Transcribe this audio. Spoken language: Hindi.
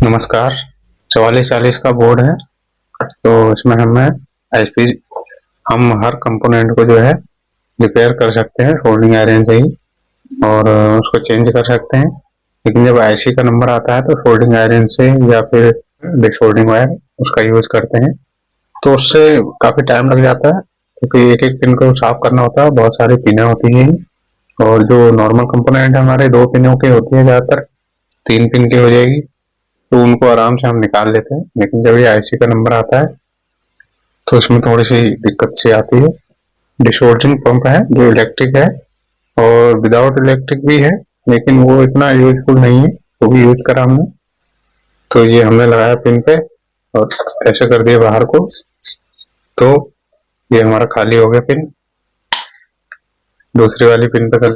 नमस्कार। 4440 का बोर्ड है। तो इसमें हमें आईपी हम हर कंपोनेंट को जो है रिपेयर कर सकते हैं फोल्डिंग आयरन से ही, और उसको चेंज कर सकते हैं। लेकिन जब आईसी का नंबर आता है तो फोल्डिंग आयरन से या फिर डिसफोल्डिंग वायर उसका यूज करते हैं। तो उससे काफी टाइम लग जाता है, क्योंकि एक एक पिन को साफ करना होता है, बहुत सारी पिनें होती हैं। और जो नॉर्मल कंपोनेंट है हमारे 2 पिनों की होती है, ज्यादातर 3 पिन की हो जाएगी, तो उनको आराम से हम निकाल लेते हैं। लेकिन जब ये आईसी का नंबर आता है तो इसमें थोड़ी सी दिक्कत सी आती है। डिसोल्डिंग पंप है जो इलेक्ट्रिक है, और विदाउट इलेक्ट्रिक भी है, लेकिन वो इतना यूजफुल नहीं है, वो भी यूज करा हमने। तो ये हमने लगाया पिन पे और ऐसे कर दिया बाहर को, तो ये हमारा खाली हो गया पिन। दूसरी वाली पिन पे कर